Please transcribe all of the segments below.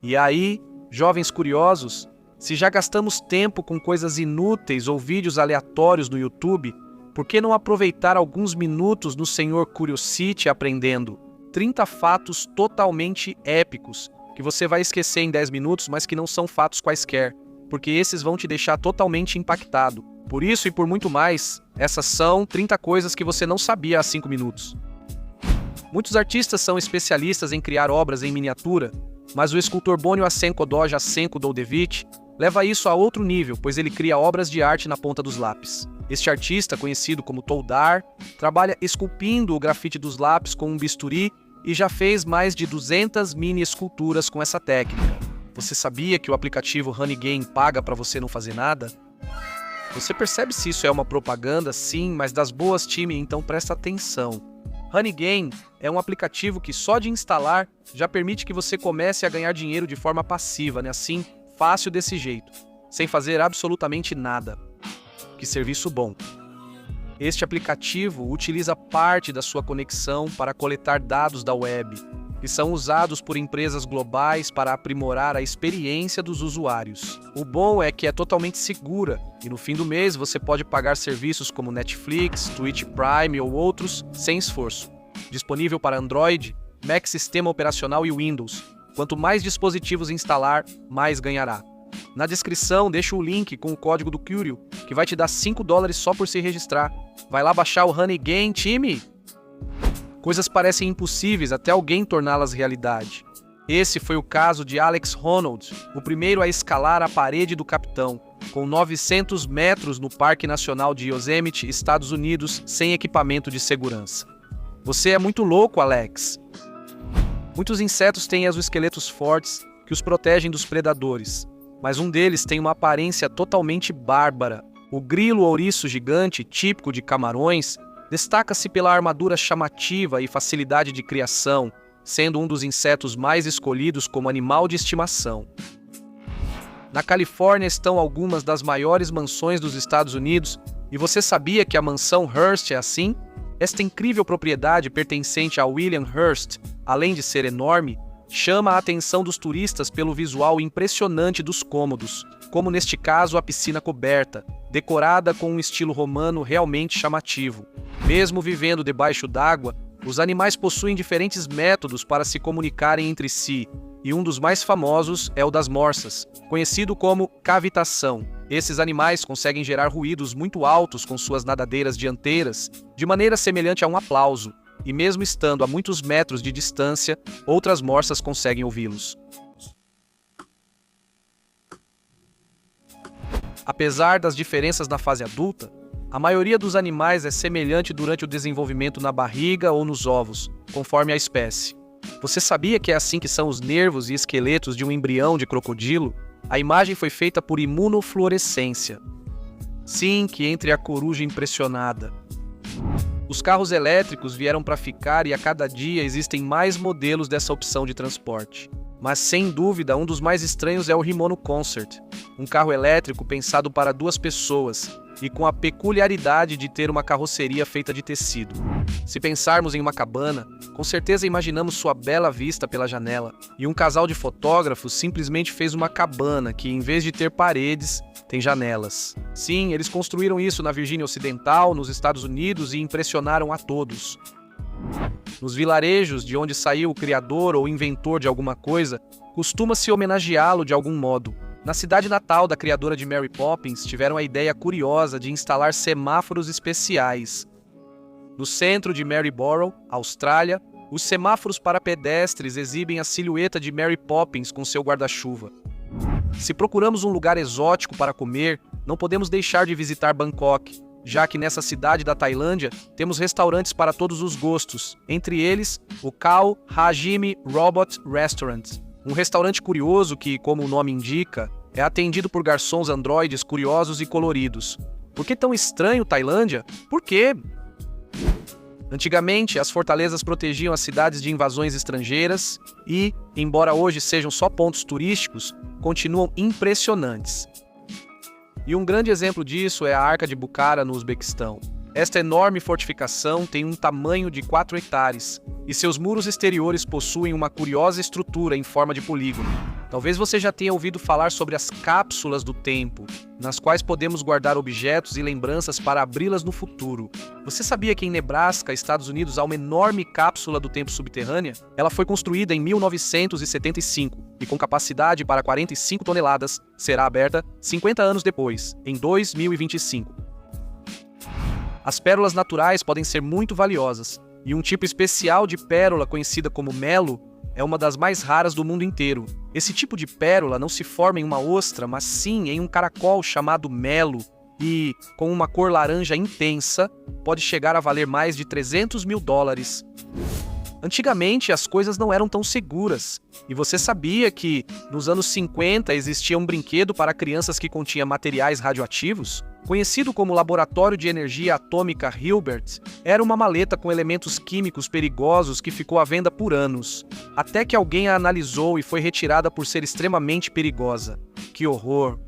E aí, jovens curiosos, se já gastamos tempo com coisas inúteis ou vídeos aleatórios no YouTube, por que não aproveitar alguns minutos no Senhor Curiosity aprendendo 30 fatos totalmente épicos, que você vai esquecer em 10 minutos, mas que não são fatos quaisquer, porque esses vão te deixar totalmente impactado. Por isso e por muito mais, essas são 30 coisas que você não sabia há 5 minutos. Muitos artistas são especialistas em criar obras em miniatura, mas o escultor Bonio Asenko Doge Asenko Doudevich leva isso a outro nível, pois ele cria obras de arte na ponta dos lápis. Este artista, conhecido como Toldar, trabalha esculpindo o grafite dos lápis com um bisturi e já fez mais de 200 mini-esculturas com essa técnica. Você sabia que o aplicativo HoneyGame paga para você não fazer nada? Você percebe se isso é uma propaganda? Sim, mas das boas, time, então presta atenção. HoneyGame é um aplicativo que só de instalar já permite que você comece a ganhar dinheiro de forma passiva, né? Assim, fácil desse jeito, sem fazer absolutamente nada. Que serviço bom! Este aplicativo utiliza parte da sua conexão para coletar dados da web, que são usados por empresas globais para aprimorar a experiência dos usuários. O bom é que é totalmente segura e no fim do mês você pode pagar serviços como Netflix, Twitch Prime ou outros sem esforço. Disponível para Android, Mac Sistema Operacional e Windows. Quanto mais dispositivos instalar, mais ganhará. Na descrição deixo o link com o código do Curio, que vai te dar $5 só por se registrar. Vai lá baixar o HoneyGame, time! Coisas parecem impossíveis até alguém torná-las realidade. Esse foi o caso de Alex Honnold, o primeiro a escalar a parede do Capitão, com 900 metros no Parque Nacional de Yosemite, Estados Unidos, sem equipamento de segurança. Você é muito louco, Alex! Muitos insetos têm exoesqueletos fortes que os protegem dos predadores, mas um deles tem uma aparência totalmente bárbara. O grilo ouriço gigante, típico de Camarões, destaca-se pela armadura chamativa e facilidade de criação, sendo um dos insetos mais escolhidos como animal de estimação. Na Califórnia estão algumas das maiores mansões dos Estados Unidos, e você sabia que a mansão Hearst é assim? Esta incrível propriedade pertencente a William Hearst, além de ser enorme, chama a atenção dos turistas pelo visual impressionante dos cômodos, como neste caso a piscina coberta, decorada com um estilo romano realmente chamativo. Mesmo vivendo debaixo d'água, os animais possuem diferentes métodos para se comunicarem entre si, e um dos mais famosos é o das morsas, conhecido como cavitação. Esses animais conseguem gerar ruídos muito altos com suas nadadeiras dianteiras, de maneira semelhante a um aplauso, e mesmo estando a muitos metros de distância, outras morsas conseguem ouvi-los. Apesar das diferenças na fase adulta, a maioria dos animais é semelhante durante o desenvolvimento na barriga ou nos ovos, conforme a espécie. Você sabia que é assim que são os nervos e esqueletos de um embrião de crocodilo? A imagem foi feita por imunofluorescência. Sim, que entre a coruja impressionada. Os carros elétricos vieram para ficar e a cada dia existem mais modelos dessa opção de transporte. Mas sem dúvida, um dos mais estranhos é o Rimono Concert, um carro elétrico pensado para 2 pessoas e com a peculiaridade de ter uma carroceria feita de tecido. Se pensarmos em uma cabana, com certeza imaginamos sua bela vista pela janela, e um casal de fotógrafos simplesmente fez uma cabana que, em vez de ter paredes, tem janelas. Sim, eles construíram isso na Virgínia Ocidental, nos Estados Unidos, e impressionaram a todos. Nos vilarejos de onde saiu o criador ou inventor de alguma coisa, costuma-se homenageá-lo de algum modo. Na cidade natal da criadora de Mary Poppins, tiveram a ideia curiosa de instalar semáforos especiais. No centro de Maryborough, Austrália, os semáforos para pedestres exibem a silhueta de Mary Poppins com seu guarda-chuva. Se procuramos um lugar exótico para comer, não podemos deixar de visitar Bangkok, já que nessa cidade da Tailândia temos restaurantes para todos os gostos, entre eles o Khao Hajime Robot Restaurant, um restaurante curioso que, como o nome indica, é atendido por garçons androides curiosos e coloridos. Por que tão estranho, Tailândia? Por quê? Antigamente, as fortalezas protegiam as cidades de invasões estrangeiras e, embora hoje sejam só pontos turísticos, continuam impressionantes. E um grande exemplo disso é a Arca de Bukhara, no Uzbequistão. Esta enorme fortificação tem um tamanho de 4 hectares, e seus muros exteriores possuem uma curiosa estrutura em forma de polígono. Talvez você já tenha ouvido falar sobre as cápsulas do tempo, nas quais podemos guardar objetos e lembranças para abri-las no futuro. Você sabia que em Nebraska, Estados Unidos, há uma enorme cápsula do tempo subterrânea? Ela foi construída em 1975 e, com capacidade para 45 toneladas, será aberta 50 anos depois, em 2025. As pérolas naturais podem ser muito valiosas, e um tipo especial de pérola conhecida como melo é uma das mais raras do mundo inteiro. Esse tipo de pérola não se forma em uma ostra, mas sim em um caracol chamado melo e, com uma cor laranja intensa, pode chegar a valer mais de $300 mil. Antigamente, as coisas não eram tão seguras, e você sabia que, nos anos 50, existia um brinquedo para crianças que continha materiais radioativos? Conhecido como Laboratório de Energia Atômica Hilbert, era uma maleta com elementos químicos perigosos que ficou à venda por anos, até que alguém a analisou e foi retirada por ser extremamente perigosa. Que horror!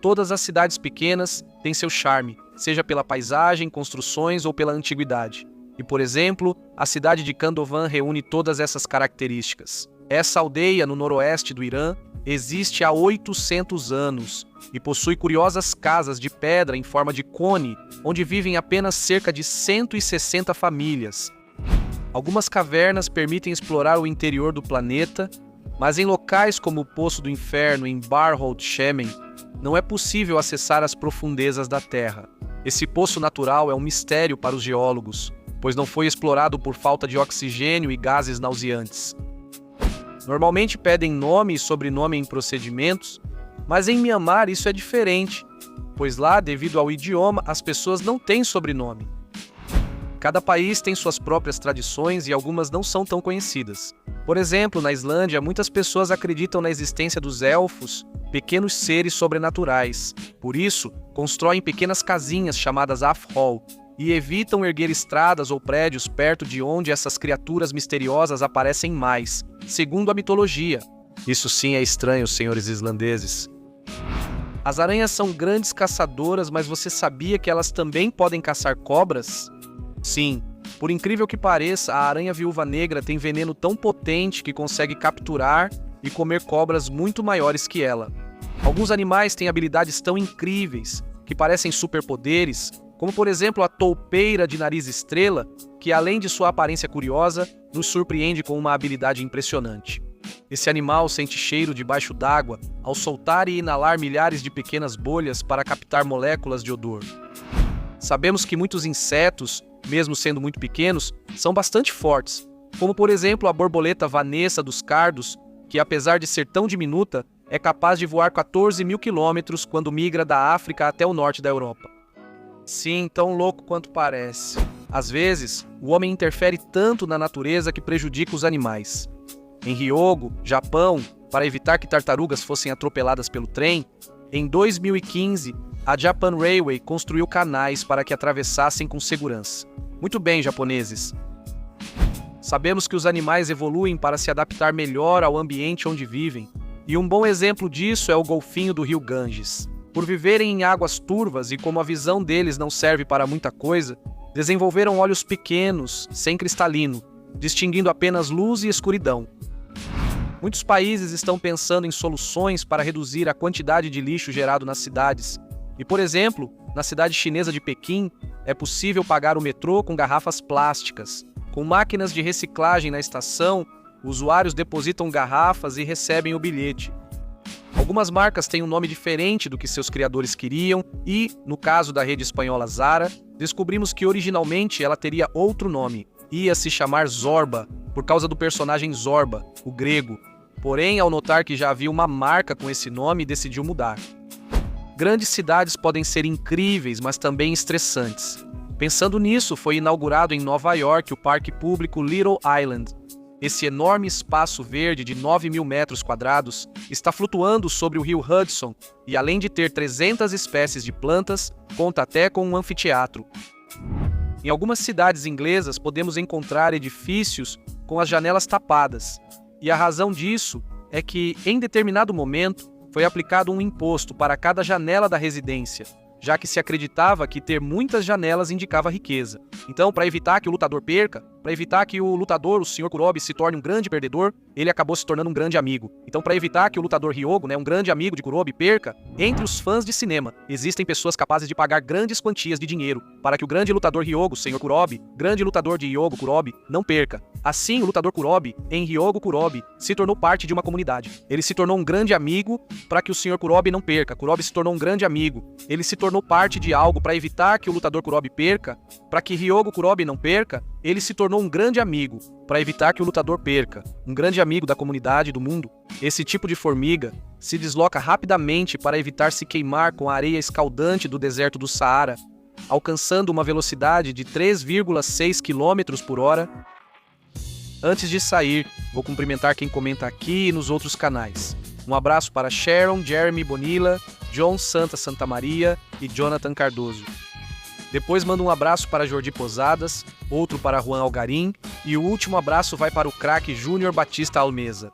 Todas as cidades pequenas têm seu charme, seja pela paisagem, construções ou pela antiguidade. E, por exemplo, a cidade de Kandovan reúne todas essas características. Essa aldeia no noroeste do Irã existe há 800 anos e possui curiosas casas de pedra em forma de cone, onde vivem apenas cerca de 160 famílias. Algumas cavernas permitem explorar o interior do planeta, mas em locais como o Poço do Inferno em Barhout Shemen, não é possível acessar as profundezas da Terra. Esse poço natural é um mistério para os geólogos, pois não foi explorado por falta de oxigênio e gases nauseantes. Normalmente pedem nome e sobrenome em procedimentos, mas em Myanmar isso é diferente, pois lá, devido ao idioma, as pessoas não têm sobrenome. Cada país tem suas próprias tradições e algumas não são tão conhecidas. Por exemplo, na Islândia, muitas pessoas acreditam na existência dos elfos, pequenos seres sobrenaturais. Por isso, constroem pequenas casinhas chamadas Afhol, e evitam erguer estradas ou prédios perto de onde essas criaturas misteriosas aparecem mais, segundo a mitologia. Isso sim é estranho, senhores islandeses. As aranhas são grandes caçadoras, mas você sabia que elas também podem caçar cobras? Sim, por incrível que pareça, a aranha-viúva negra tem veneno tão potente que consegue capturar e comer cobras muito maiores que ela. Alguns animais têm habilidades tão incríveis que parecem superpoderes, como por exemplo a toupeira de nariz estrela, que além de sua aparência curiosa, nos surpreende com uma habilidade impressionante. Esse animal sente cheiro debaixo d'água ao soltar e inalar milhares de pequenas bolhas para captar moléculas de odor. Sabemos que muitos insetos, mesmo sendo muito pequenos, são bastante fortes, como por exemplo a borboleta Vanessa dos Cardos, que apesar de ser tão diminuta, é capaz de voar 14 mil quilômetros quando migra da África até o norte da Europa. Sim, tão louco quanto parece. Às vezes, o homem interfere tanto na natureza que prejudica os animais. Em Hyogo, Japão, para evitar que tartarugas fossem atropeladas pelo trem, em 2015, a Japan Railway construiu canais para que atravessassem com segurança. Muito bem, japoneses. Sabemos que os animais evoluem para se adaptar melhor ao ambiente onde vivem, e um bom exemplo disso é o golfinho do rio Ganges. Por viverem em águas turvas e como a visão deles não serve para muita coisa, desenvolveram olhos pequenos, sem cristalino, distinguindo apenas luz e escuridão. Muitos países estão pensando em soluções para reduzir a quantidade de lixo gerado nas cidades. E, por exemplo, na cidade chinesa de Pequim, é possível pagar o metrô com garrafas plásticas. Com máquinas de reciclagem na estação, usuários depositam garrafas e recebem o bilhete. Algumas marcas têm um nome diferente do que seus criadores queriam e, no caso da rede espanhola Zara, descobrimos que originalmente ela teria outro nome. Ia se chamar Zorba, por causa do personagem Zorba, o grego. Porém, ao notar que já havia uma marca com esse nome, decidiu mudar. Grandes cidades podem ser incríveis, mas também estressantes. Pensando nisso, foi inaugurado em Nova York o parque público Little Island. Esse enorme espaço verde de 9 mil metros quadrados está flutuando sobre o rio Hudson e, além de ter 300 espécies de plantas, conta até com um anfiteatro. Em algumas cidades inglesas podemos encontrar edifícios com as janelas tapadas, e a razão disso é que, em determinado momento, foi aplicado um imposto para cada janela da residência, já que se acreditava que ter muitas janelas indicava riqueza. Então, para evitar que o lutador perca, Para evitar que o lutador, o Sr. Kurobe, se torne um grande perdedor, ele acabou se tornando um grande amigo. Então, para evitar que o lutador Hyogo, um grande amigo de Kurobe, perca, entre os fãs de cinema, existem pessoas capazes de pagar grandes quantias de dinheiro para que o grande lutador Hyogo, Sr. Kurobe, grande lutador de Hyogo Kurobe, não perca. Assim, o lutador Kurobe, em Hyogo Kurobe, se tornou parte de uma comunidade. Ele se tornou um grande amigo para que o Sr. Kurobe não perca. Kurobe se tornou um grande amigo. Ele se tornou parte de algo para evitar que o lutador Kurobe perca, para que Hyogo Kurobe não perca. Ele se tornou um grande amigo para evitar que o lutador perca. Um grande amigo da comunidade, do mundo. Esse tipo de formiga se desloca rapidamente para evitar se queimar com a areia escaldante do deserto do Saara, alcançando uma velocidade de 3,6 km por hora. Antes de sair, vou cumprimentar quem comenta aqui e nos outros canais. Um abraço para Sharon, Jeremy Bonilla, John Santa Maria e Jonathan Cardoso. Depois mando um abraço para Jordi Posadas, outro para Juan Algarim e o último abraço vai para o craque Júnior Batista Almeza.